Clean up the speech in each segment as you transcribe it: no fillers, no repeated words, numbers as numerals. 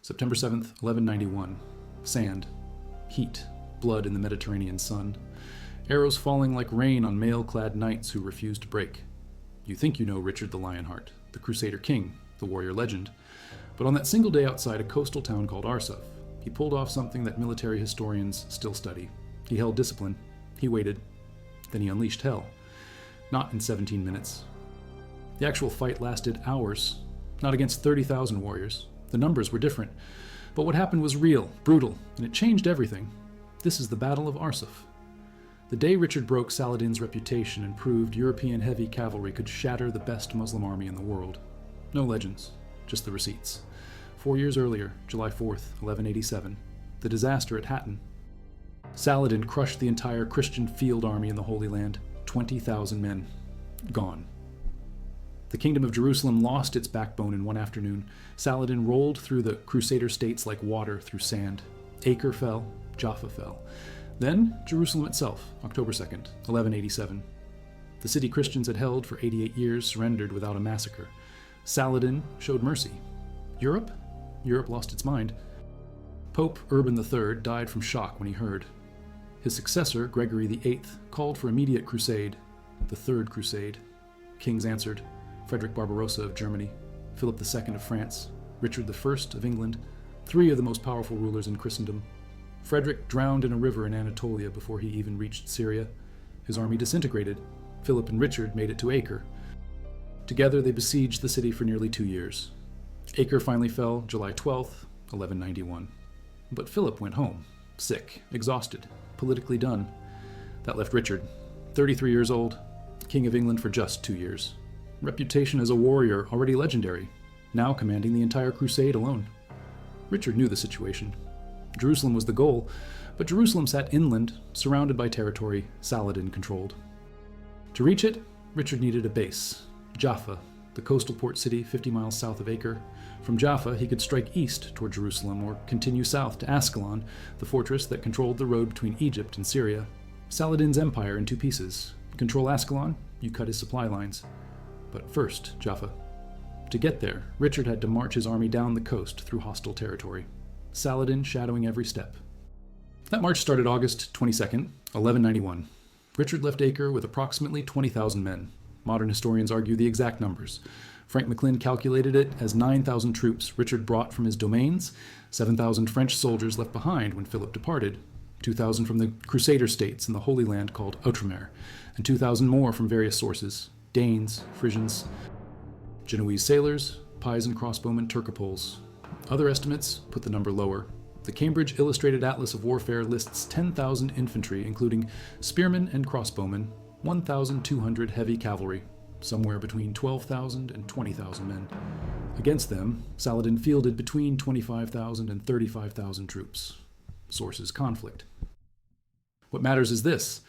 September 7th, 1191. Sand. Heat. Blood in the Mediterranean sun. Arrows falling like rain on mail-clad knights who refuse to break. You think you know Richard the Lionheart, the Crusader king, the warrior legend. But on that single day outside a coastal town called Arsuf, he pulled off something that military historians still study. He held discipline. He waited. Then he unleashed hell. Not in 17 minutes. The actual fight lasted hours, not against 30,000 warriors. The numbers were different. But what happened was real, brutal, and it changed everything. This is the Battle of Arsuf. The day Richard broke Saladin's reputation and proved European heavy cavalry could shatter the best Muslim army in the world. No legends, just the receipts. 4 years earlier, July 4th, 1187, the disaster at Hattin. Saladin crushed the entire Christian field army in the Holy Land, 20,000 men. Gone. The Kingdom of Jerusalem lost its backbone in one afternoon. Saladin rolled through the Crusader states like water through sand. Acre fell, Jaffa fell. Then Jerusalem itself, October 2nd, 1187. The city Christians had held for 88 years surrendered without a massacre. Saladin showed mercy. Europe? Europe lost its mind. Pope Urban III died from shock when he heard. His successor, Gregory VIII, called for immediate crusade, the Third Crusade. Kings answered: Frederick Barbarossa of Germany, Philip II of France, Richard I of England, three of the most powerful rulers in Christendom. Frederick drowned in a river in Anatolia before he even reached Syria. His army disintegrated. Philip and Richard made it to Acre. Together they besieged the city for nearly 2 years. Acre finally fell July 12th, 1191. But Philip went home, sick, exhausted, politically done. That left Richard, 33 years old, King of England for just 2 years. Reputation as a warrior already legendary, now commanding the entire crusade alone. Richard knew the situation. Jerusalem was the goal, but Jerusalem sat inland, surrounded by territory Saladin controlled. To reach it, Richard needed a base, Jaffa, the coastal port city 50 miles south of Acre. From Jaffa, he could strike east toward Jerusalem or continue south to Ascalon, the fortress that controlled the road between Egypt and Syria. Saladin's empire in 2 pieces. Control Ascalon, you cut his supply lines. But first, Jaffa. To get there, Richard had to march his army down the coast through hostile territory, Saladin shadowing every step. That march started August 22nd, 1191. Richard left Acre with approximately 20,000 men. Modern historians argue the exact numbers. Frank McLean calculated it as 9,000 troops Richard brought from his domains, 7,000 French soldiers left behind when Philip departed, 2,000 from the Crusader states in the Holy Land called Outremer, and 2,000 more from various sources: Danes, Frisians, Genoese sailors, Pisan crossbowmen, Turcopoles. Other estimates put the number lower. The Cambridge Illustrated Atlas of Warfare lists 10,000 infantry, including spearmen and crossbowmen, 1,200 heavy cavalry, somewhere between 12,000 and 20,000 men. Against them, Saladin fielded between 25,000 and 35,000 troops. Sources conflict. What matters is this: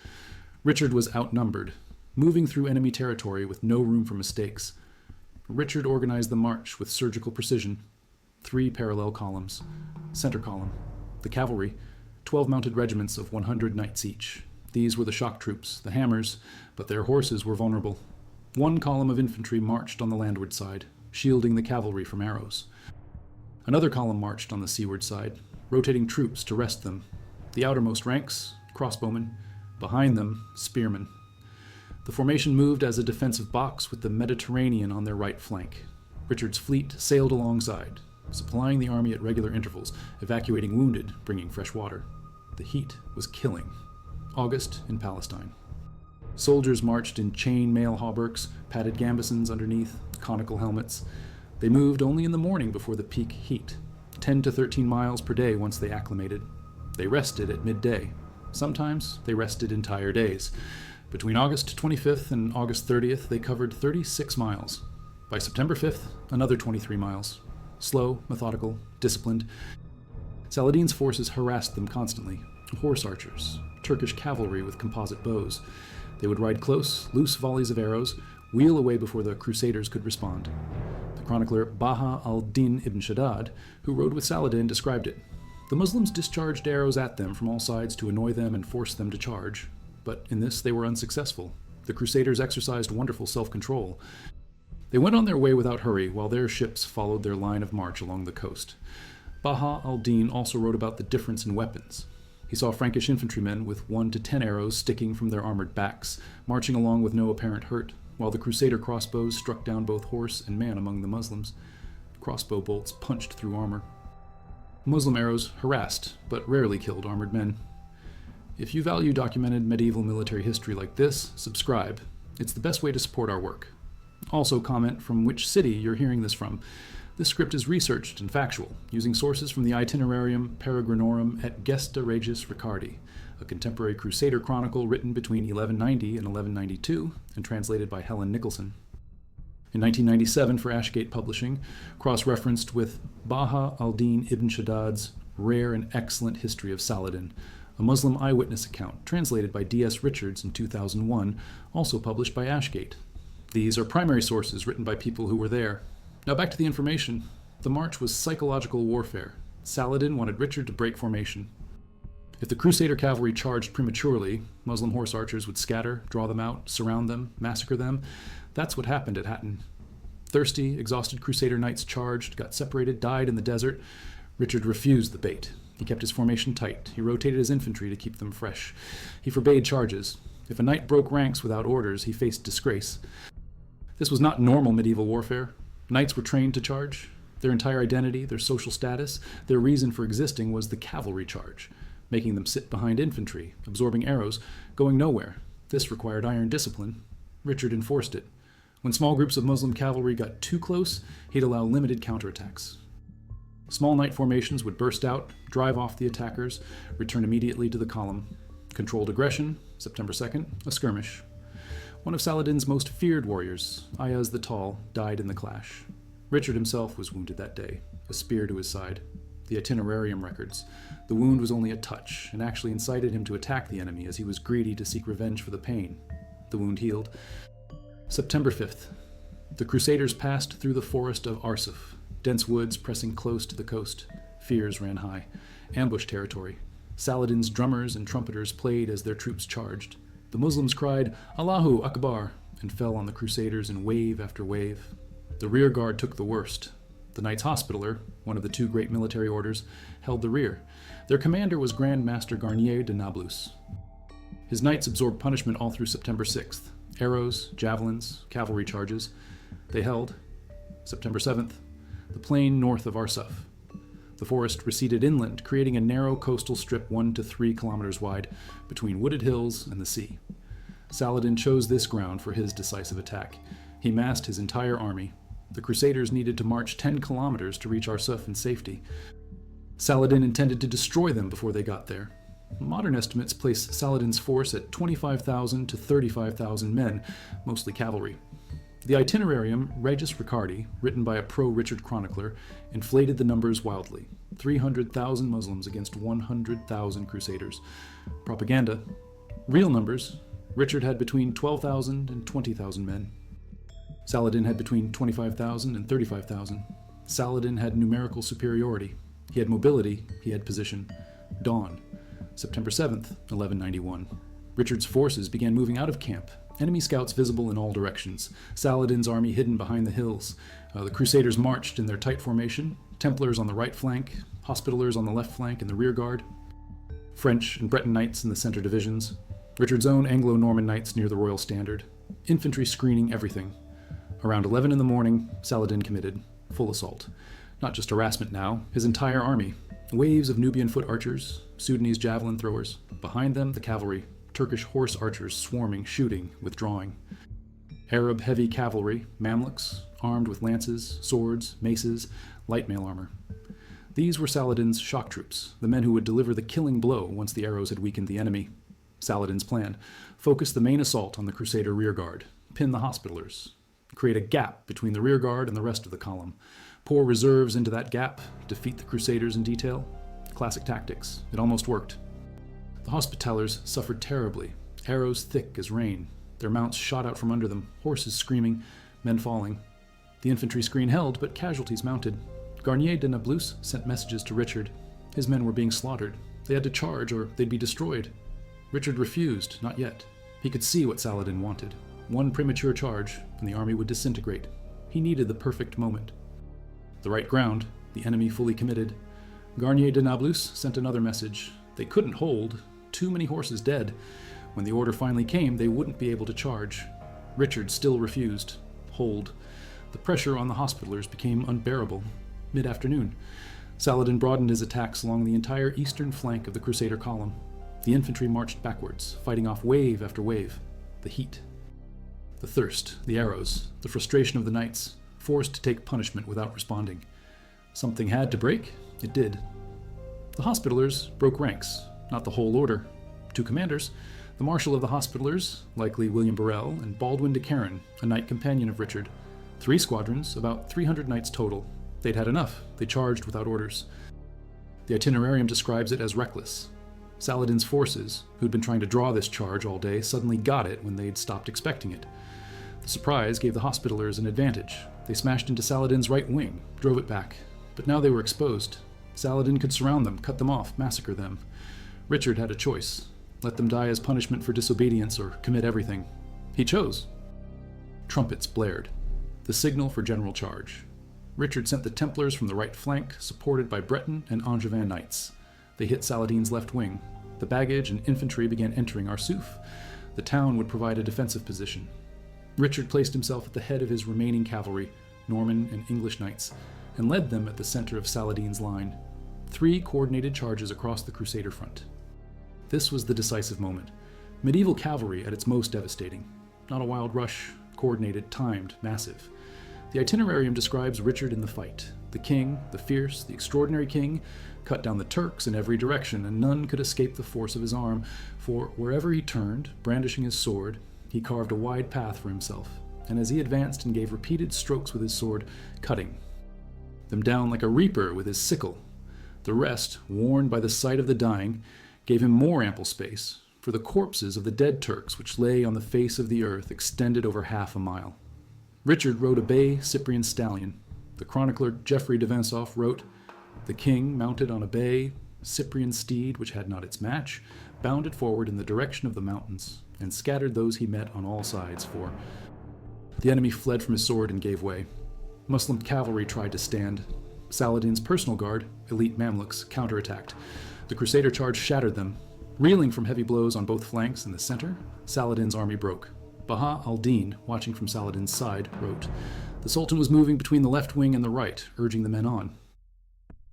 Richard was outnumbered, moving through enemy territory with no room for mistakes. Richard organized the march with surgical precision. 3 parallel columns. Center column, the cavalry, 12 mounted regiments of 100 knights each. These were the shock troops, the hammers, but their horses were vulnerable. 1 column of infantry marched on the landward side, shielding the cavalry from arrows. Another column marched on the seaward side, rotating troops to rest them. The outermost ranks, crossbowmen. Behind them, spearmen. The formation moved as a defensive box with the Mediterranean on their right flank. Richard's fleet sailed alongside, supplying the army at regular intervals, evacuating wounded, bringing fresh water. The heat was killing. August in Palestine. Soldiers marched in chain mail hauberks, padded gambesons underneath, conical helmets. They moved only in the morning before the peak heat, 10 to 13 miles per day once they acclimated. They rested at midday. Sometimes they rested entire days. Between August 25th and August 30th, they covered 36 miles. By September 5th, another 23 miles. Slow, methodical, disciplined. Saladin's forces harassed them constantly. Horse archers, Turkish cavalry with composite bows. They would ride close, loose volleys of arrows, wheel away before the Crusaders could respond. The chronicler Baha al-Din ibn Shaddad, who rode with Saladin, described it. The Muslims discharged arrows at them from all sides to annoy them and force them to charge. But in this they were unsuccessful. The Crusaders exercised wonderful self-control. They went on their way without hurry, while their ships followed their line of march along the coast. Baha al-Din also wrote about the difference in weapons. He saw Frankish infantrymen with 1 to 10 arrows sticking from their armored backs, marching along with no apparent hurt, while the Crusader crossbows struck down both horse and man among the Muslims. Crossbow bolts punched through armor. Muslim arrows harassed, but rarely killed armored men. If you value documented medieval military history like this, subscribe. It's the best way to support our work. Also comment from which city you're hearing this from. This script is researched and factual, using sources from the Itinerarium Peregrinorum et Gesta Regis Ricardi, a contemporary Crusader chronicle written between 1190 and 1192 and translated by Helen Nicholson. In 1997, for Ashgate Publishing, cross-referenced with Baha al-Din ibn Shaddad's rare and excellent history of Saladin, a Muslim eyewitness account translated by D.S. Richards in 2001, also published by Ashgate. These are primary sources written by people who were there. Now back to the information. The march was psychological warfare. Saladin wanted Richard to break formation. If the Crusader cavalry charged prematurely, Muslim horse archers would scatter, draw them out, surround them, massacre them. That's what happened at Hattin. Thirsty, exhausted Crusader knights charged, got separated, died in the desert. Richard refused the bait. He kept his formation tight. He rotated his infantry to keep them fresh. He forbade charges. If a knight broke ranks without orders, he faced disgrace. This was not normal medieval warfare. Knights were trained to charge. Their entire identity, their social status, their reason for existing was the cavalry charge, making them sit behind infantry, absorbing arrows, going nowhere. This required iron discipline. Richard enforced it. When small groups of Muslim cavalry got too close, he'd allow limited counterattacks. Small knight formations would burst out, drive off the attackers, return immediately to the column. Controlled aggression, September 2nd, a skirmish. One of Saladin's most feared warriors, Ayaz the Tall, died in the clash. Richard himself was wounded that day, a spear to his side. The Itinerarium records. The wound was only a touch, and actually incited him to attack the enemy as he was greedy to seek revenge for the pain. The wound healed. September 5th. The Crusaders passed through the forest of Arsuf, dense woods pressing close to the coast. Fears ran high. Ambush territory. Saladin's drummers and trumpeters played as their troops charged. The Muslims cried, Allahu Akbar, and fell on the Crusaders in wave after wave. The rear guard took the worst. The Knights Hospitaller, one of the 2 great military orders, held the rear. Their commander was Grand Master Garnier de Nablus. His knights absorbed punishment all through September 6th. Arrows, javelins, cavalry charges. They held. September 7th, the plain north of Arsuf. The forest receded inland, creating a narrow coastal strip 1 to 3 kilometers wide between wooded hills and the sea. Saladin chose this ground for his decisive attack. He massed his entire army. The Crusaders needed to march 10 kilometers to reach Arsuf in safety. Saladin intended to destroy them before they got there. Modern estimates place Saladin's force at 25,000 to 35,000 men, mostly cavalry. The Itinerarium Regis Ricardi, written by a pro-Richard chronicler, inflated the numbers wildly. 300,000 Muslims against 100,000 Crusaders. Propaganda. Real numbers. Richard had between 12,000 and 20,000 men. Saladin had between 25,000 and 35,000. Saladin had numerical superiority. He had mobility, he had position. Dawn. September 7th, 1191. Richard's forces began moving out of camp. Enemy scouts visible in all directions. Saladin's army hidden behind the hills. The Crusaders marched in their tight formation. Templars on the right flank, Hospitallers on the left flank and the rear guard. French and Breton knights in the center divisions. Richard's own Anglo-Norman knights near the royal standard. Infantry screening everything. Around 11 in the morning, Saladin committed. Full assault. Not just harassment now, his entire army. Waves of Nubian foot archers, Sudanese javelin throwers. Behind them, the cavalry. Turkish horse archers swarming, shooting, withdrawing. Arab heavy cavalry, Mamluks, armed with lances, swords, maces, light mail armor. These were Saladin's shock troops, the men who would deliver the killing blow once the arrows had weakened the enemy. Saladin's plan: focus the main assault on the Crusader rearguard, pin the Hospitallers, create a gap between the rearguard and the rest of the column, pour reserves into that gap, defeat the Crusaders in detail. Classic tactics. It almost worked. The Hospitallers suffered terribly, arrows thick as rain. Their mounts shot out from under them, horses screaming, men falling. The infantry screen held, but casualties mounted. Garnier de Nablus sent messages to Richard. His men were being slaughtered. They had to charge or they'd be destroyed. Richard refused, not yet. He could see what Saladin wanted. One premature charge, and the army would disintegrate. He needed the perfect moment. The right ground, the enemy fully committed. Garnier de Nablus sent another message. They couldn't hold. Too many horses dead. When the order finally came, they wouldn't be able to charge. Richard still refused. Hold. The pressure on the Hospitallers became unbearable. Mid-afternoon, Saladin broadened his attacks along the entire eastern flank of the Crusader column. The infantry marched backwards, fighting off wave after wave. The heat. The thirst, the arrows, the frustration of the knights, forced to take punishment without responding. Something had to break. It did. The Hospitallers broke ranks, not the whole order. Two commanders, the Marshal of the Hospitallers, likely William Burrell, and Baldwin de Caron, a knight companion of Richard. 3 squadrons, about 300 knights total. They'd had enough. They charged without orders. The itinerarium describes it as reckless. Saladin's forces, who'd been trying to draw this charge all day, suddenly got it when they'd stopped expecting it. The surprise gave the Hospitallers an advantage. They smashed into Saladin's right wing, drove it back. But now they were exposed. Saladin could surround them, cut them off, massacre them. Richard had a choice. Let them die as punishment for disobedience or commit everything. He chose. Trumpets blared. The signal for general charge. Richard sent the Templars from the right flank, supported by Breton and Angevin knights. They hit Saladin's left wing. The baggage and infantry began entering Arsuf. The town would provide a defensive position. Richard placed himself at the head of his remaining cavalry, Norman and English knights, and led them at the center of Saladin's line. 3 coordinated charges across the Crusader front. This was the decisive moment. Medieval cavalry at its most devastating. Not a wild rush, coordinated, timed, massive. The itinerarium describes Richard in the fight. The king, the fierce, the extraordinary king, cut down the Turks in every direction, and none could escape the force of his arm, for wherever he turned, brandishing his sword, he carved a wide path for himself, and as he advanced and gave repeated strokes with his sword, cutting them down like a reaper with his sickle. The rest, worn by the sight of the dying, gave him more ample space, for the corpses of the dead Turks which lay on the face of the earth extended over half a mile. Richard rode a bay Cyprian stallion. The chronicler Geoffrey de Vinsauf wrote, "The king, mounted on a bay Cyprian steed which had not its match, bounded forward in the direction of the mountains, and scattered those he met on all sides, for the enemy fled from his sword and gave way. Muslim cavalry tried to stand. Saladin's personal guard, elite Mamluks, counterattacked. The Crusader charge shattered them. Reeling from heavy blows on both flanks and the center, Saladin's army broke. Baha al-Din, watching from Saladin's side, wrote, "The Sultan was moving between the left wing and the right, urging the men on.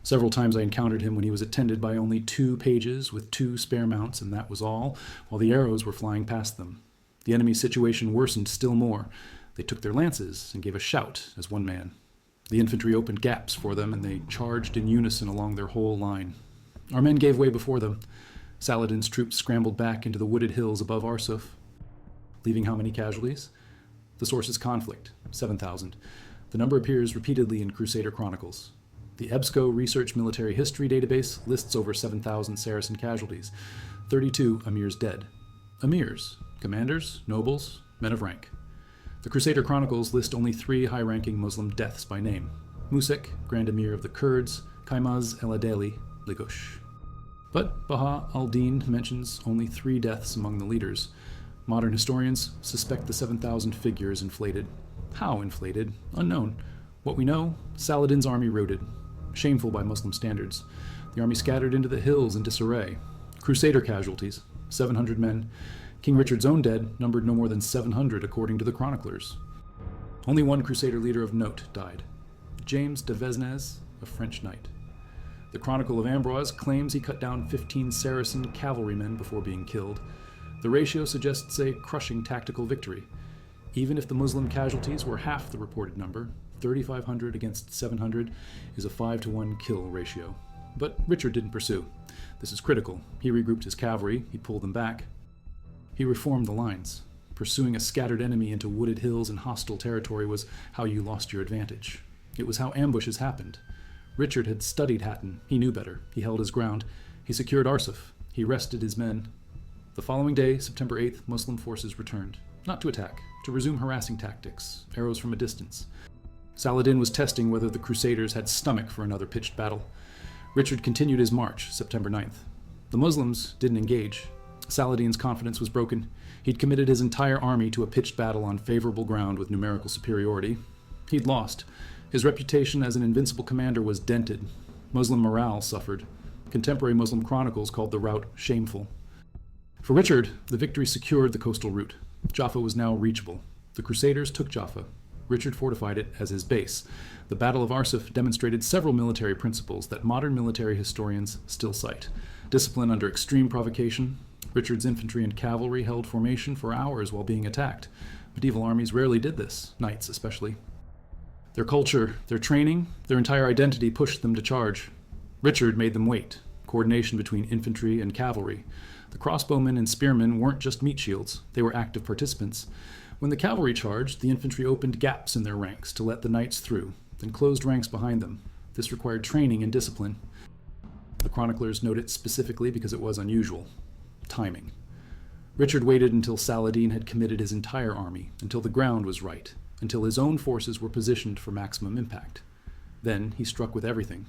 Several times I encountered him when he was attended by only 2 pages with 2 spare mounts, and that was all, while the arrows were flying past them. The enemy's situation worsened still more. They took their lances and gave a shout as one man. The infantry opened gaps for them, and they charged in unison along their whole line. Our men gave way before them. Saladin's troops scrambled back into the wooded hills above Arsuf, leaving how many casualties? The source is conflict, 7,000. The number appears repeatedly in Crusader chronicles. The EBSCO Research Military History database lists over 7,000 Saracen casualties, 32 emirs dead. Emirs, commanders, nobles, men of rank. The Crusader chronicles list only 3 high-ranking Muslim deaths by name: Musek, Grand Emir of the Kurds, Kaimaz el-Adeli, Ligush. But Baha al-Din mentions only 3 deaths among the leaders. Modern historians suspect the 7,000 figure is inflated. How inflated? Unknown. What we know, Saladin's army routed. Shameful by Muslim standards. The army scattered into the hills in disarray. Crusader casualties, 700 men. King Richard's own dead numbered no more than 700 according to the chroniclers. Only one Crusader leader of note died. James de Vesnes, a French knight. The Chronicle of Ambrose claims he cut down 15 Saracen cavalrymen before being killed. The ratio suggests a crushing tactical victory. Even if the Muslim casualties were half the reported number, 3,500 against 700 is a 5-to-1 kill ratio. But Richard didn't pursue. This is critical. He regrouped his cavalry, he pulled them back. He reformed the lines. Pursuing a scattered enemy into wooded hills and hostile territory was how you lost your advantage. It was how ambushes happened. Richard had studied Hatton. He knew better. He held his ground. He secured Arsuf. He rested his men. The following day, September 8th, Muslim forces returned. Not to attack, to resume harassing tactics, arrows from a distance. Saladin was testing whether the Crusaders had stomach for another pitched battle. Richard continued his march, September 9th. The Muslims didn't engage. Saladin's confidence was broken. He'd committed his entire army to a pitched battle on favorable ground with numerical superiority. He'd lost. His reputation as an invincible commander was dented. Muslim morale suffered. Contemporary Muslim chronicles called the rout shameful. For Richard, the victory secured the coastal route. Jaffa was now reachable. The Crusaders took Jaffa. Richard fortified it as his base. The Battle of Arsuf demonstrated several military principles that modern military historians still cite. Discipline under extreme provocation. Richard's infantry and cavalry held formation for hours while being attacked. Medieval armies rarely did this, knights especially. Their culture, their training, their entire identity pushed them to charge. Richard made them wait. Coordination between infantry and cavalry. The crossbowmen and spearmen weren't just meat shields, they were active participants. When the cavalry charged, the infantry opened gaps in their ranks to let the knights through, then closed ranks behind them. This required training and discipline. The chroniclers note it specifically because it was unusual. Timing. Richard waited until Saladin had committed his entire army, until the ground was right, until his own forces were positioned for maximum impact. Then he struck with everything.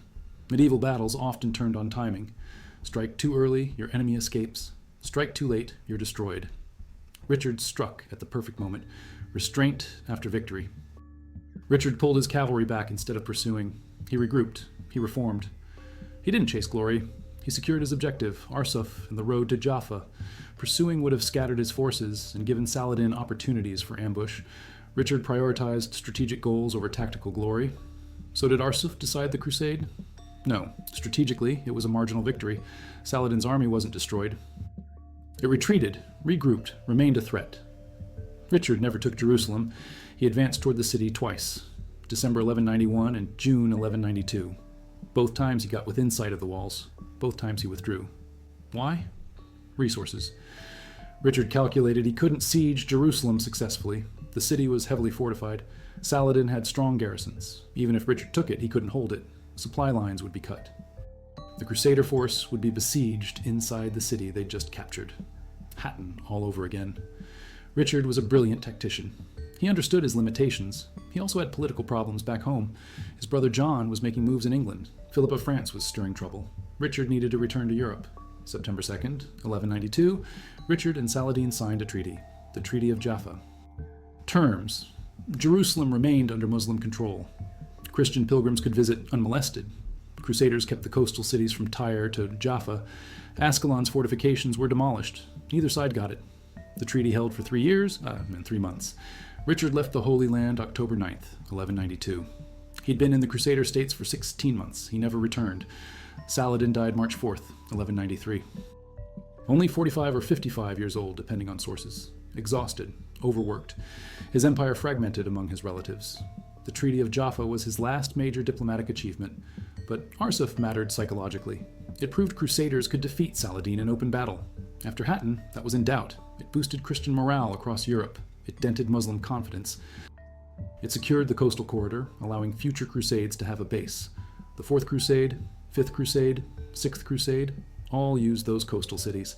Medieval battles often turned on timing. Strike too early, your enemy escapes. Strike too late, you're destroyed. Richard struck at the perfect moment, restraint after victory. Richard pulled his cavalry back instead of pursuing. He regrouped. He reformed. He didn't chase glory. He secured his objective, Arsuf and the road to Jaffa. Pursuing would have scattered his forces and given Saladin opportunities for ambush. Richard prioritized strategic goals over tactical glory. So did Arsuf decide the crusade? No. Strategically, it was a marginal victory. Saladin's army wasn't destroyed. It retreated, regrouped, remained a threat. Richard never took Jerusalem. He advanced toward the city twice, December 1191 and June 1192. Both times he got within sight of the walls. Both times he withdrew. Why? Resources. Richard calculated he couldn't siege Jerusalem successfully. The city was heavily fortified. Saladin had strong garrisons. Even if Richard took it, he couldn't hold it. Supply lines would be cut. The Crusader force would be besieged inside the city they'd just captured. Hatton all over again. Richard was a brilliant tactician. He understood his limitations. He also had political problems back home. His brother John was making moves in England. Philip of France was stirring trouble. Richard needed to return to Europe. September 2nd, 1192, Richard and Saladin signed a treaty, the Treaty of Jaffa. Terms. Jerusalem remained under Muslim control. Christian pilgrims could visit unmolested. Crusaders kept the coastal cities from Tyre to Jaffa. Ascalon's fortifications were demolished. Neither side got it. The treaty held for 3 years, and 3 months. Richard left the Holy Land October 9th, 1192. He'd been in the Crusader states for 16 months. He never returned. Saladin died March 4th, 1193. Only 45 or 55 years old, depending on sources. Exhausted, overworked. His empire fragmented among his relatives. The Treaty of Jaffa was his last major diplomatic achievement, but Arsuf mattered psychologically. It proved Crusaders could defeat Saladin in open battle. After Hatton, that was in doubt. It boosted Christian morale across Europe. It dented Muslim confidence. It secured the coastal corridor, allowing future crusades to have a base. The Fourth Crusade, Fifth Crusade, Sixth Crusade, all used those coastal cities.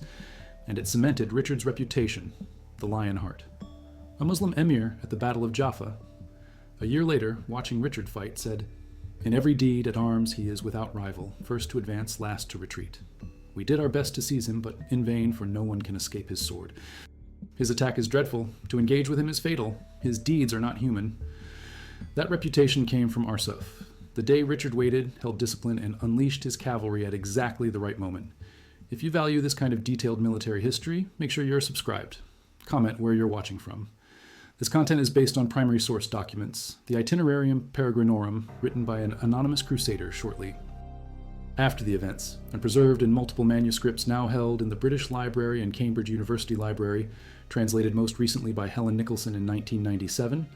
And it cemented Richard's reputation, the Lionheart. A Muslim emir at the Battle of Jaffa, a year later, watching Richard fight, said, "In every deed at arms he is without rival, first to advance, last to retreat. We did our best to seize him, but in vain, for no one can escape his sword. His attack is dreadful. To engage with him is fatal. His deeds are not human." That reputation came from Arsuf. The day Richard waited, held discipline, and unleashed his cavalry at exactly the right moment. If you value this kind of detailed military history, make sure you're subscribed. Comment where you're watching from. This content is based on primary source documents, the Itinerarium Peregrinorum, written by an anonymous crusader shortly after the events, and preserved in multiple manuscripts now held in the British Library and Cambridge University Library, translated most recently by Helen Nicholson in 1997,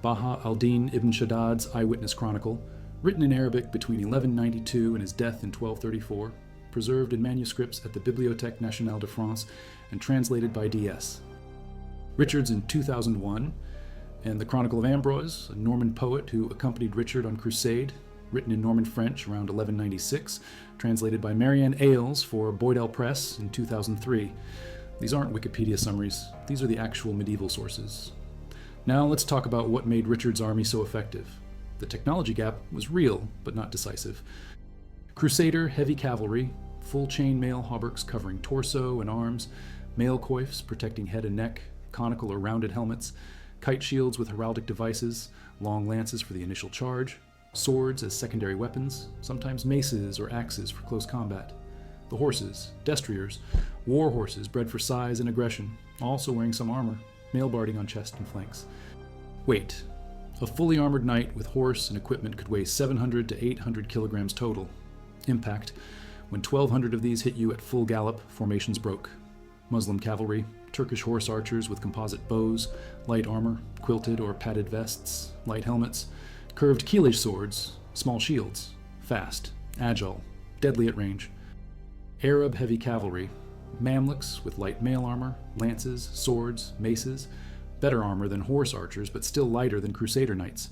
Baha al-Din ibn Shaddad's Eyewitness Chronicle, written in Arabic between 1192 and his death in 1234, preserved in manuscripts at the Bibliothèque Nationale de France, and translated by D.S. Richard's in 2001, and the Chronicle of Ambrose, a Norman poet who accompanied Richard on crusade, written in Norman French around 1196, translated by Marianne Ailes for Boydell Press in 2003. These aren't Wikipedia summaries, these are the actual medieval sources. Now let's talk about what made Richard's army so effective. The technology gap was real, but not decisive. Crusader heavy cavalry, full chain-mail hauberks covering torso and arms, mail coifs protecting head and neck, conical or rounded helmets, kite shields with heraldic devices, long lances for the initial charge, swords as secondary weapons, sometimes maces or axes for close combat. The horses, destriers, war horses bred for size and aggression, also wearing some armor, mailbarding on chest and flanks. Weight. A fully armored knight with horse and equipment could weigh 700 to 800 kilograms total. Impact. When 1,200 of these hit you at full gallop, formations broke. Muslim cavalry, Turkish horse archers with composite bows, light armor, quilted or padded vests, light helmets, curved keelish swords, small shields, fast, agile, deadly at range. Arab heavy cavalry, Mamluks with light mail armor, lances, swords, maces, better armor than horse archers but still lighter than crusader knights.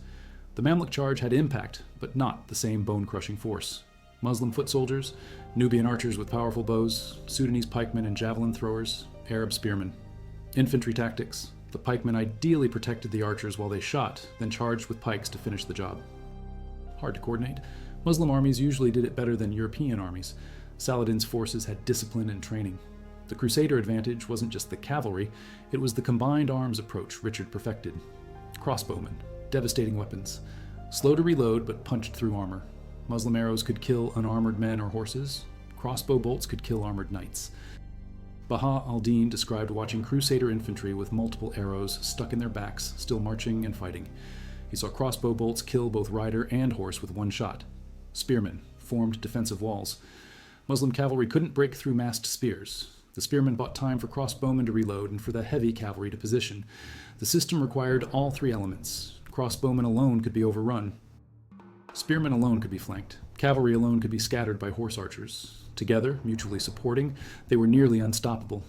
The Mamluk charge had impact, but not the same bone-crushing force. Muslim foot soldiers, Nubian archers with powerful bows, Sudanese pikemen and javelin throwers, Arab spearmen. Infantry tactics. The pikemen ideally protected the archers while they shot, then charged with pikes to finish the job. Hard to coordinate. Muslim armies usually did it better than European armies. Saladin's forces had discipline and training. The Crusader advantage wasn't just the cavalry, it was the combined arms approach Richard perfected. Crossbowmen, devastating weapons. Slow to reload but punched through armor. Muslim arrows could kill unarmored men or horses. Crossbow bolts could kill armored knights. Baha al-Din described watching Crusader infantry with multiple arrows stuck in their backs, still marching and fighting. He saw crossbow bolts kill both rider and horse with one shot. Spearmen formed defensive walls. Muslim cavalry couldn't break through massed spears. The spearmen bought time for crossbowmen to reload and for the heavy cavalry to position. The system required all three elements. Crossbowmen alone could be overrun. Spearmen alone could be flanked. Cavalry alone could be scattered by horse archers. Together, mutually supporting, they were nearly unstoppable.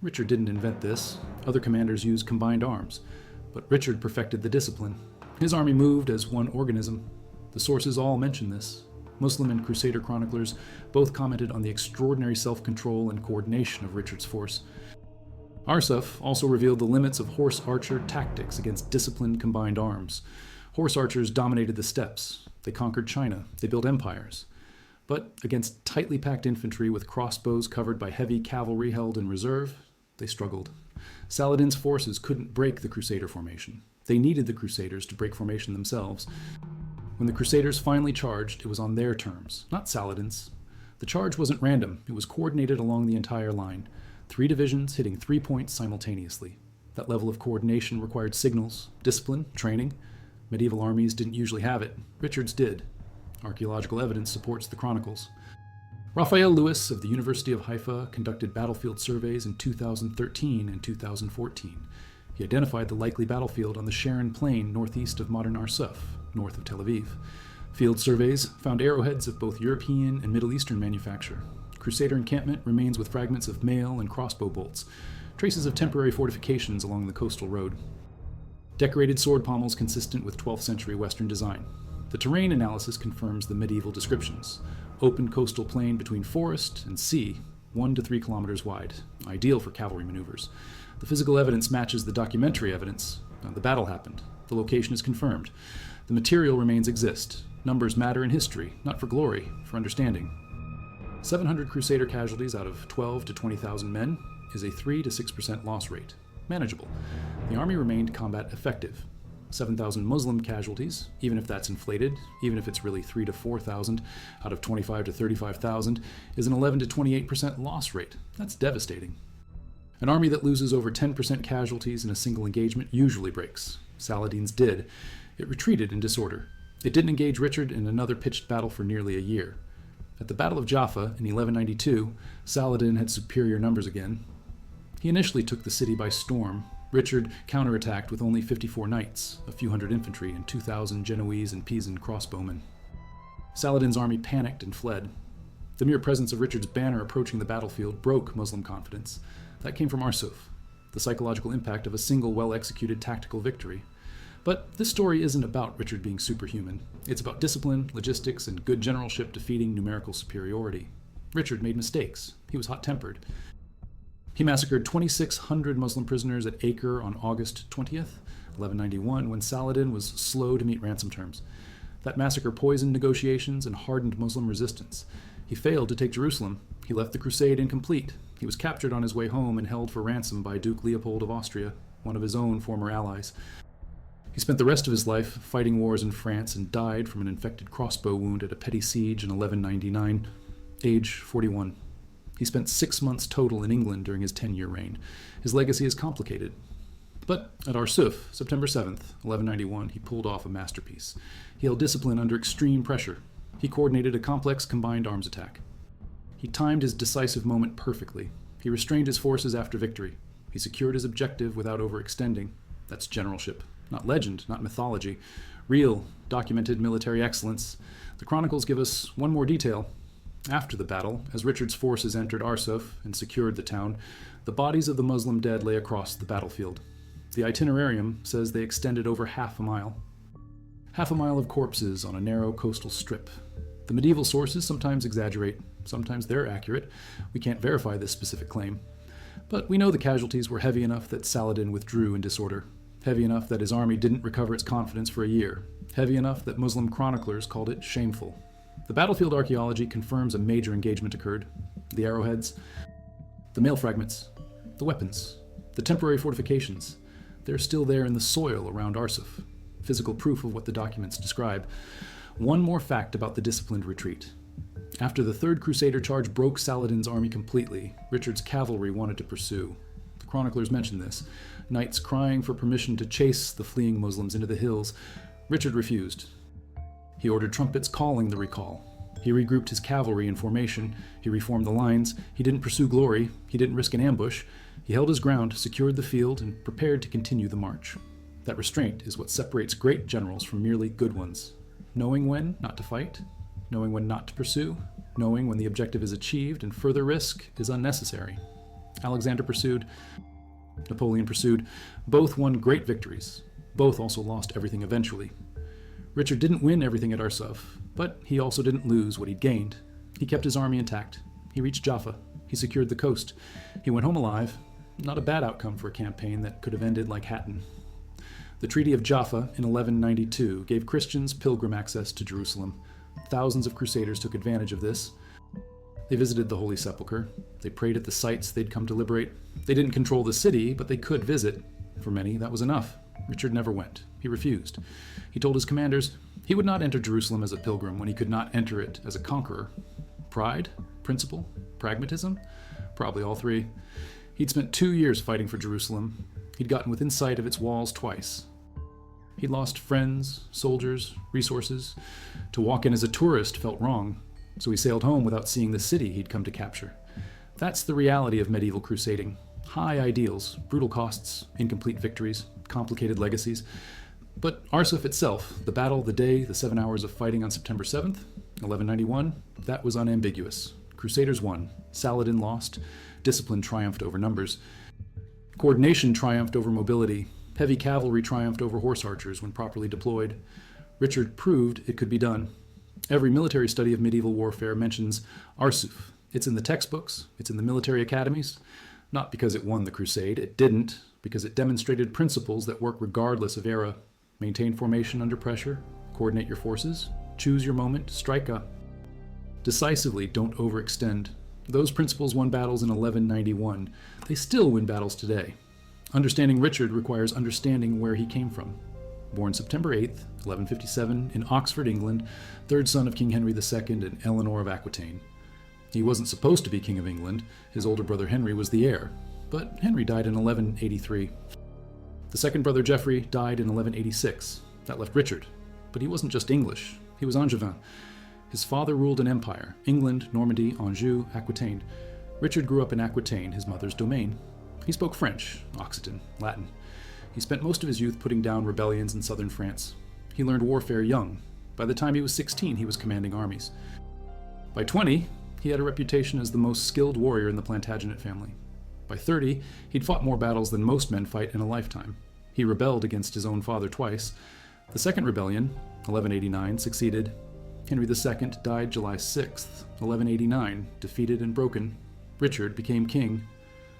Richard didn't invent this. Other commanders used combined arms. But Richard perfected the discipline. His army moved as one organism. The sources all mention this. Muslim and Crusader chroniclers both commented on the extraordinary self-control and coordination of Richard's force. Arsuf also revealed the limits of horse archer tactics against disciplined combined arms. Horse archers dominated the steppes. They conquered China. They built empires. But against tightly packed infantry with crossbows covered by heavy cavalry held in reserve, they struggled. Saladin's forces couldn't break the Crusader formation. They needed the Crusaders to break formation themselves. When the Crusaders finally charged, it was on their terms, not Saladin's. The charge wasn't random. It was coordinated along the entire line. 3 divisions hitting 3 points simultaneously. That level of coordination required signals, discipline, training. Medieval armies didn't usually have it. Richard's did. Archaeological evidence supports the chronicles. Raphael Lewis of the University of Haifa conducted battlefield surveys in 2013 and 2014. He identified the likely battlefield on the Sharon Plain northeast of modern Arsuf, north of Tel Aviv. Field surveys found arrowheads of both European and Middle Eastern manufacture. Crusader encampment remains with fragments of mail and crossbow bolts, traces of temporary fortifications along the coastal road. Decorated sword pommels consistent with 12th century Western design. The terrain analysis confirms the medieval descriptions. Open coastal plain between forest and sea, 1 to 3 kilometers wide, ideal for cavalry maneuvers. The physical evidence matches the documentary evidence. The battle happened. The location is confirmed. The material remains exist. Numbers matter in history, not for glory, for understanding. 700 Crusader casualties out of 12 to 20,000 men is a 3 to 6% loss rate. Manageable. The army remained combat effective. 7,000 Muslim casualties, even if that's inflated, even if it's really 3 to 4,000 out of 25 to 35,000, is an 11 to 28% loss rate. That's devastating. An army that loses over 10% casualties in a single engagement usually breaks. Saladin's did. It retreated in disorder. It didn't engage Richard in another pitched battle for nearly a year. At the Battle of Jaffa in 1192, Saladin had superior numbers again. He initially took the city by storm. Richard counterattacked with only 54 knights, a few hundred infantry, and 2,000 Genoese and Pisan crossbowmen. Saladin's army panicked and fled. The mere presence of Richard's banner approaching the battlefield broke Muslim confidence. That came from Arsuf, the psychological impact of a single well-executed tactical victory. But this story isn't about Richard being superhuman. It's about discipline, logistics, and good generalship defeating numerical superiority. Richard made mistakes. He was hot-tempered. He massacred 2,600 Muslim prisoners at Acre on August 20th, 1191, when Saladin was slow to meet ransom terms. That massacre poisoned negotiations and hardened Muslim resistance. He failed to take Jerusalem. He left the crusade incomplete. He was captured on his way home and held for ransom by Duke Leopold of Austria, one of his own former allies. He spent the rest of his life fighting wars in France and died from an infected crossbow wound at a petty siege in 1199, age 41. He spent 6 months total in England during his 10-year reign. His legacy is complicated. But at Arsuf, September 7th, 1191, he pulled off a masterpiece. He held discipline under extreme pressure. He coordinated a complex combined arms attack. He timed his decisive moment perfectly. He restrained his forces after victory. He secured his objective without overextending. That's generalship. Not legend, not mythology. Real, documented military excellence. The chronicles give us one more detail. After the battle, as Richard's forces entered Arsuf and secured the town, the bodies of the Muslim dead lay across the battlefield. The itinerarium says they extended over half a mile. Half a mile of corpses on a narrow coastal strip. The medieval sources sometimes exaggerate. Sometimes they're accurate. We can't verify this specific claim. But we know the casualties were heavy enough that Saladin withdrew in disorder. Heavy enough that his army didn't recover its confidence for a year. Heavy enough that Muslim chroniclers called it shameful. The battlefield archaeology confirms a major engagement occurred. The arrowheads, the mail fragments, the weapons, the temporary fortifications. They're still there in the soil around Arsuf. Physical proof of what the documents describe. One more fact about the disciplined retreat. After the Third Crusader charge broke Saladin's army completely, Richard's cavalry wanted to pursue. The chroniclers mention this. Knights crying for permission to chase the fleeing Muslims into the hills. Richard refused. He ordered trumpets calling the recall. He regrouped his cavalry in formation. He reformed the lines. He didn't pursue glory. He didn't risk an ambush. He held his ground, secured the field, and prepared to continue the march. That restraint is what separates great generals from merely good ones. Knowing when not to fight, knowing when not to pursue, knowing when the objective is achieved and further risk is unnecessary. Alexander pursued. Napoleon pursued. Both won great victories. Both also lost everything eventually. Richard didn't win everything at Arsuf, but he also didn't lose what he'd gained. He kept his army intact. He reached Jaffa. He secured the coast. He went home alive. Not a bad outcome for a campaign that could have ended like Hatton. The Treaty of Jaffa in 1192 gave Christians pilgrim access to Jerusalem. Thousands of crusaders took advantage of this. They visited the Holy Sepulchre. They prayed at the sites they'd come to liberate. They didn't control the city, but they could visit. For many, that was enough. Richard never went. He refused. He told his commanders he would not enter Jerusalem as a pilgrim when he could not enter it as a conqueror. Pride? Principle? Pragmatism? Probably all three. He'd spent 2 years fighting for Jerusalem. He'd gotten within sight of its walls twice. He'd lost friends, soldiers, resources. To walk in as a tourist felt wrong, so he sailed home without seeing the city he'd come to capture. That's the reality of medieval crusading. High ideals, brutal costs, incomplete victories, complicated legacies. But Arsuf itself, the battle, the day, the 7 hours of fighting on September 7th, 1191, that was unambiguous. Crusaders won. Saladin lost. Discipline triumphed over numbers. Coordination triumphed over mobility. Heavy cavalry triumphed over horse archers when properly deployed. Richard proved it could be done. Every military study of medieval warfare mentions Arsuf. It's in the textbooks. It's in the military academies. Not because it won the crusade. It didn't. Because it demonstrated principles that work regardless of era. Maintain formation under pressure. Coordinate your forces. Choose your moment. Strike up. Decisively, don't overextend. Those principles won battles in 1191. They still win battles today. Understanding Richard requires understanding where he came from. Born September 8th, 1157, in Oxford, England, third son of King Henry II and Eleanor of Aquitaine. He wasn't supposed to be King of England. His older brother Henry was the heir, but Henry died in 1183. The second brother Geoffrey died in 1186. That left Richard. But he wasn't just English. He was Angevin. His father ruled an empire: England, Normandy, Anjou, Aquitaine. Richard grew up in Aquitaine, his mother's domain. He spoke French, Occitan, Latin. He spent most of his youth putting down rebellions in southern France. He learned warfare young. By the time he was 16, he was commanding armies. By 20, he had a reputation as the most skilled warrior in the Plantagenet family. By 30, he'd fought more battles than most men fight in a lifetime. He rebelled against his own father twice. The second rebellion, 1189, succeeded. Henry II died July 6th, 1189, defeated and broken. Richard became king.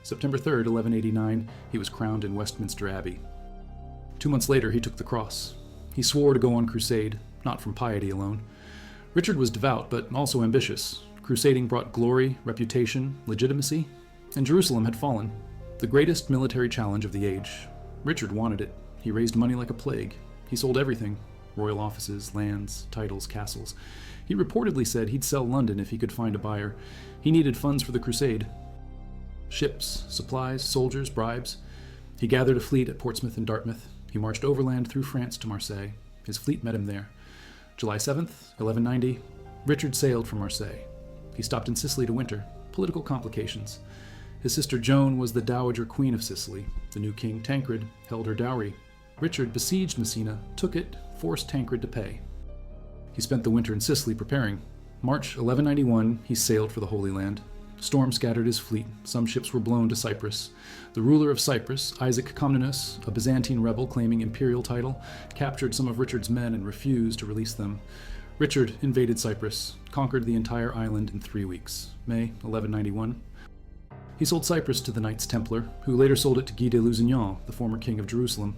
September 3rd, 1189, he was crowned in Westminster Abbey. 2 months later, he took the cross. He swore to go on crusade, not from piety alone. Richard was devout, but also ambitious. Crusading brought glory, reputation, legitimacy, and Jerusalem had fallen. The greatest military challenge of the age. Richard wanted it. He raised money like a plague. He sold everything: royal offices, lands, titles, castles. He reportedly said he'd sell London if he could find a buyer. He needed funds for the crusade. Ships, supplies, soldiers, bribes. He gathered a fleet at Portsmouth and Dartmouth. He marched overland through France to Marseille. His fleet met him there. July 7th, 1190, Richard sailed from Marseille. He stopped in Sicily to winter. Political complications. His sister Joan was the Dowager Queen of Sicily. The new king, Tancred, held her dowry. Richard besieged Messina, took it, forced Tancred to pay. He spent the winter in Sicily preparing. March 1191, he sailed for the Holy Land. Storm scattered his fleet. Some ships were blown to Cyprus. The ruler of Cyprus, Isaac Comnenus, a Byzantine rebel claiming imperial title, captured some of Richard's men and refused to release them. Richard invaded Cyprus, conquered the entire island in 3 weeks. May 1191. He sold Cyprus to the Knights Templar, who later sold it to Guy de Lusignan, the former king of Jerusalem.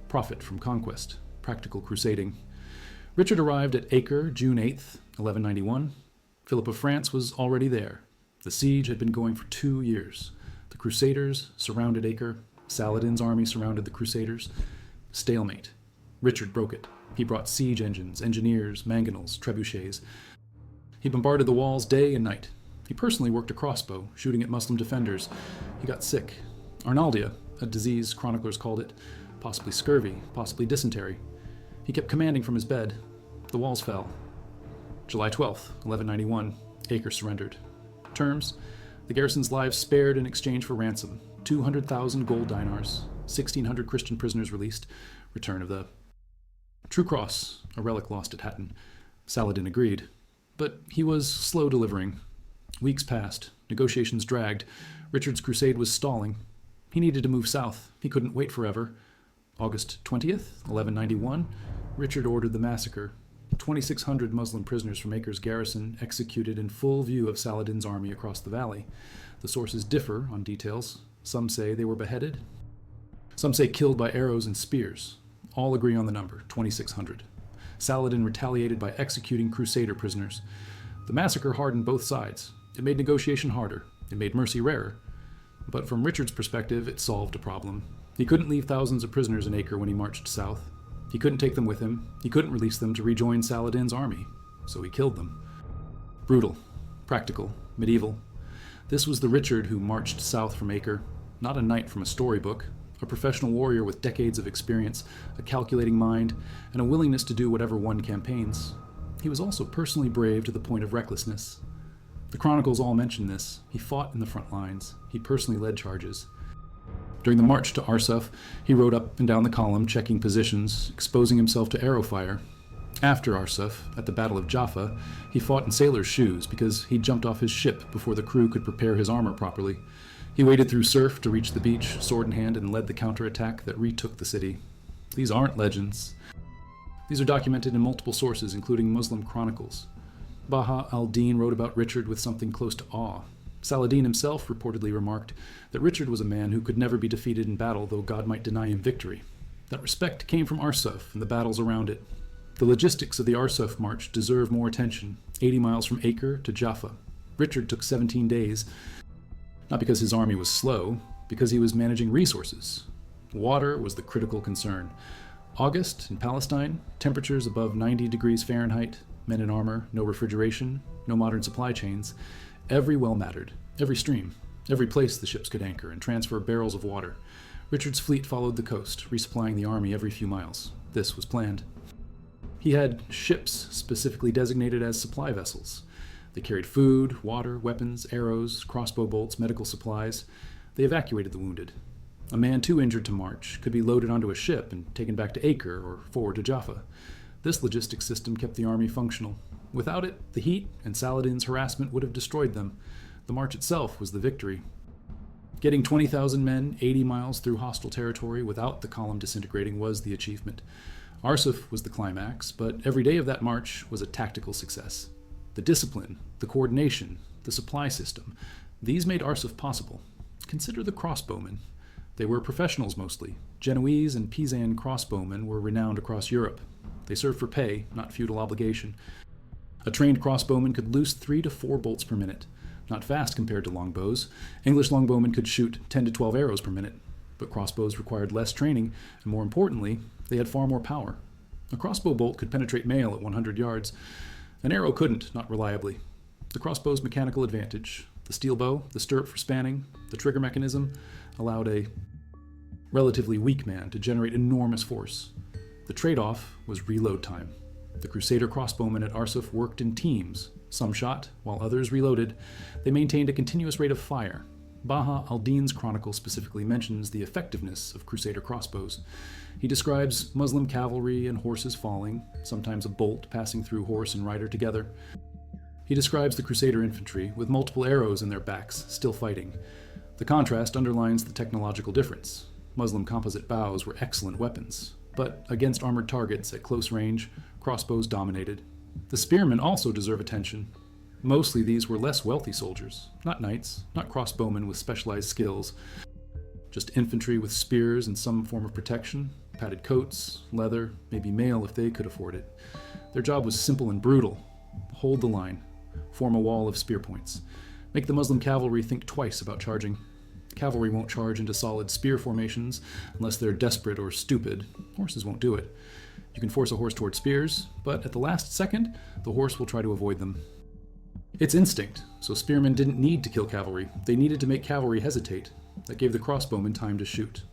Profit from conquest. Practical crusading. Richard arrived at Acre, June 8th, 1191. Philip of France was already there. The siege had been going for 2 years. The Crusaders surrounded Acre. Saladin's army surrounded the Crusaders. Stalemate. Richard broke it. He brought siege engines, engineers, mangonels, trebuchets. He bombarded the walls day and night. He personally worked a crossbow, shooting at Muslim defenders. He got sick. Arnaldia, a disease chroniclers called it, possibly scurvy, possibly dysentery. He kept commanding from his bed. The walls fell. July 12th, 1191, Acre surrendered. Terms: the garrison's lives spared in exchange for ransom, 200,000 gold dinars, 1,600 Christian prisoners released, return of the True Cross, a relic lost at Hatton. Saladin agreed, but he was slow delivering. Weeks passed, negotiations dragged, Richard's crusade was stalling. He needed to move south, he couldn't wait forever. August 20th, 1191, Richard ordered the massacre. 2,600 Muslim prisoners from Acre's garrison executed in full view of Saladin's army across the valley. The sources differ on details. Some say they were beheaded. Some say killed by arrows and spears. All agree on the number, 2,600. Saladin retaliated by executing crusader prisoners. The massacre hardened both sides. It made negotiation harder. It made mercy rarer. But from Richard's perspective, it solved a problem. He couldn't leave thousands of prisoners in Acre when he marched south. He couldn't take them with him. He couldn't release them to rejoin Saladin's army. So he killed them. Brutal, practical, medieval. This was the Richard who marched south from Acre, not a knight from a storybook, a professional warrior with decades of experience, a calculating mind, and a willingness to do whatever won campaigns. He was also personally brave to the point of recklessness. The chronicles all mention this. He fought in the front lines. He personally led charges. During the march to Arsuf, he rode up and down the column, checking positions, exposing himself to arrow fire. After Arsuf, at the Battle of Jaffa, he fought in sailor's shoes because he jumped off his ship before the crew could prepare his armor properly. He waded through surf to reach the beach, sword in hand, and led the counterattack that retook the city. These aren't legends. These are documented in multiple sources, including Muslim chronicles. Baha al-Din wrote about Richard with something close to awe. Saladin himself reportedly remarked that Richard was a man who could never be defeated in battle, though God might deny him victory. That respect came from Arsuf and the battles around it. The logistics of the Arsuf march deserve more attention. 80 miles from Acre to Jaffa. Richard took 17 days, not because his army was slow, because he was managing resources. Water was the critical concern. August in Palestine, temperatures above 90 degrees Fahrenheit, men in armor, no refrigeration, no modern supply chains. Every well mattered, every stream, every place the ships could anchor and transfer barrels of water. Richard's fleet followed the coast, resupplying the army every few miles. This was planned. He had ships specifically designated as supply vessels. They carried food, water, weapons, arrows, crossbow bolts, medical supplies. They evacuated the wounded. A man too injured to march could be loaded onto a ship and taken back to Acre or forward to Jaffa. This logistics system kept the army functional. Without it, the heat and Saladin's harassment would have destroyed them. The march itself was the victory. Getting 20,000 men 80 miles through hostile territory without the column disintegrating was the achievement. Arsuf was the climax, but every day of that march was a tactical success. The discipline, the coordination, the supply system, these made Arsuf possible. Consider the crossbowmen. They were professionals mostly. Genoese and Pisan crossbowmen were renowned across Europe. They served for pay, not feudal obligation. A trained crossbowman could loose 3 to 4 bolts per minute. Not fast compared to longbows. English longbowmen could shoot 10 to 12 arrows per minute. But crossbows required less training, and more importantly, they had far more power. A crossbow bolt could penetrate mail at 100 yards. An arrow couldn't, not reliably. The crossbow's mechanical advantage, the steel bow, the stirrup for spanning, the trigger mechanism, allowed a relatively weak man to generate enormous force. The trade-off was reload time. The Crusader crossbowmen at Arsuf worked in teams. Some shot, while others reloaded. They maintained a continuous rate of fire. Baha al-Din's chronicle specifically mentions the effectiveness of Crusader crossbows. He describes Muslim cavalry and horses falling, sometimes a bolt passing through horse and rider together. He describes the Crusader infantry with multiple arrows in their backs, still fighting. The contrast underlines the technological difference. Muslim composite bows were excellent weapons, but against armored targets at close range, crossbows dominated. The spearmen also deserve attention. Mostly these were less wealthy soldiers, not knights, not crossbowmen with specialized skills, just infantry with spears and some form of protection, padded coats, leather, maybe mail if they could afford it. Their job was simple and brutal. Hold the line, form a wall of spear points, make the Muslim cavalry think twice about charging. Cavalry won't charge into solid spear formations unless they're desperate or stupid. Horses won't do it. You can force a horse toward spears, but at the last second, the horse will try to avoid them. It's instinct, so spearmen didn't need to kill cavalry. They needed to make cavalry hesitate. That gave the crossbowmen time to shoot.